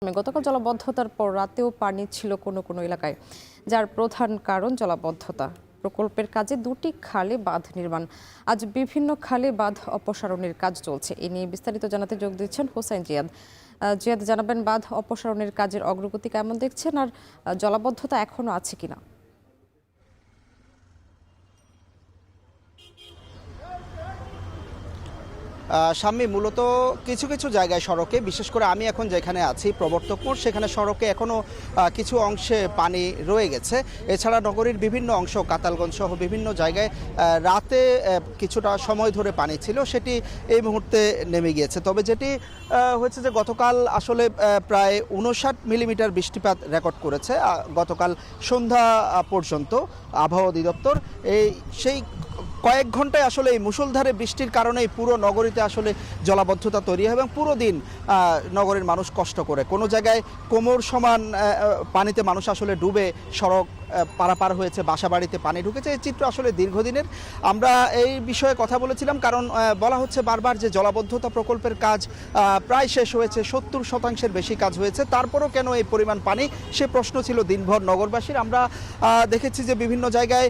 গতকাল জলাবদ্ধতার পর রাতেও পানি ছিল কোনো কোনো এলাকায়, যার প্রধান কারণ জলাবদ্ধতা। প্রকল্পের কাজে দুটি খালে বাঁধ নির্মাণ, আজ বিভিন্ন খালে বাঁধ অপসারণের কাজ চলছে। এ নিয়ে বিস্তারিত জানাতে যোগ দিচ্ছেন হোসাইন জিয়াদ। জিয়াদ, জানাবেন বাঁধ অপসারণের কাজের অগ্রগতি কেমন দেখছেন, আর জলাবদ্ধতা এখনো আছে কিনা? সাম্মি, মূলত কিছু কিছু জায়গায় সড়কে, বিশেষ করে আমি এখন যেখানে আছি প্রবর্তক মোড়, সেখানে সড়কে এখনও কিছু অংশে পানি রয়ে গেছে। এছাড়া নগরীর বিভিন্ন অংশ, কাতালগঞ্জ সহ বিভিন্ন জায়গায় রাতে কিছুটা সময় ধরে পানি ছিল, সেটি এই মুহূর্তে নেমে গিয়েছে। তবে যেটি হয়েছে যে গতকাল আসলে প্রায় 59 মিলিমিটার বৃষ্টিপাত রেকর্ড করেছে গতকাল সন্ধ্যা পর্যন্ত আবহাওয়া অধিদপ্তর। সেই কয়েক ঘন্টায় আসলে এই মুষলধারে বৃষ্টির কারণেই পুরো নগরীতে আসলে জলাবদ্ধতা তৈরি হয় এবং পুরো দিন নগরের মানুষ কষ্ট করে। কোনো জায়গায় কোমর সমান পানিতে মানুষ আসলে ডুবে সড়ক পারাপার হয়েছে, বাসা বাড়িতে পানি ঢুকেছে। এই চিত্র আসলে দীর্ঘদিনের। আমরা এই বিষয়ে কথা বলেছিলাম, কারণ বলা হচ্ছে বারবার যে জলাবদ্ধতা প্রকল্পের কাজ প্রায় শেষ হয়েছে, 70% বেশি কাজ হয়েছে, তারপরও কেন এই পরিমাণ পানি, সে প্রশ্ন ছিল দিনভর নগরবাসীর। আমরা দেখেছি যে বিভিন্ন জায়গায়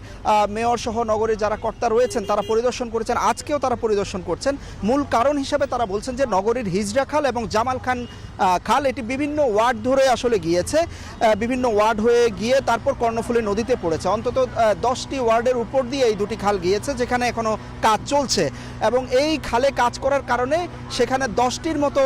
মেয়র সহ নগরের যারা কর্তা রয়েছেন তারা পরিদর্শন করেছেন, আজকেও তারা পরিদর্শন করছেন। মূল কারণ হিসাবে তারা বলছেন যে নগরীর হিজড়া খাল এবং জামাল খান খাল, এটি বিভিন্ন ওয়ার্ড ধরে আসলে গিয়েছে, বিভিন্ন ওয়ার্ড হয়ে গিয়ে তারপর কর্ণফুলী নদীতে পড়েছে। অন্তত 10টি ওয়ার্ডের উপর দিয়ে এই দুটি খাল গিয়েছে, যেখানে এখনো কাজ চলছে। এবং এই খালে কাজ করার কারণে সেখানে 10টির মতো,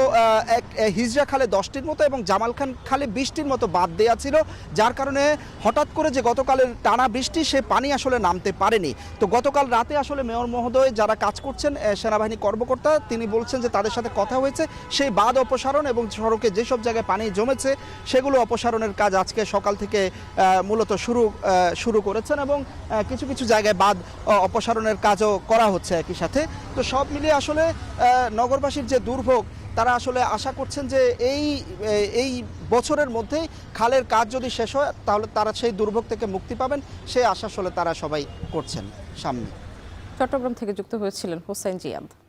হিজড়া খালে 10টির মতো এবং জামাল খান খালে 20টির মতো বাদ দেওয়া ছিল, যার কারণে হঠাৎ করে যে গতকালের টানা বৃষ্টি, সে পানি আসলে নামতে পারেনি। তো গতকাল রাতে আসলে মেয়র মহোদয় যারা কাজ করছেন, সেনাবাহিনী কর্মকর্তা, তিনি বলছেন যে তাদের সাথে কথা হয়েছে, সেই বাঁধ অপসারণ এবং সড়কে যেসব জায়গায় পানি জমেছে সেগুলো অপসারণের কাজ আজকে সকাল থেকে মূলত শুরু করেছেন এবং কিছু কিছু জায়গায় বাঁধ অপসারণের কাজও করা হচ্ছে একই সাথে। তো সব মিলিয়ে আসলে নগরবাসীর যে দুর্ভোগ, তারা আসলে আশা করছেন যে এই বছরের মধ্যেই খালের কাজ যদি শেষ হয় তাহলে তারা সেই দুর্ভোগ থেকে মুক্তি পাবেন, সেই আশা আসলে তারা সবাই করছেন। সামনে চট্টগ্রাম থেকে যুক্ত হয়েছিলেন হোসাইন জিয়াদ।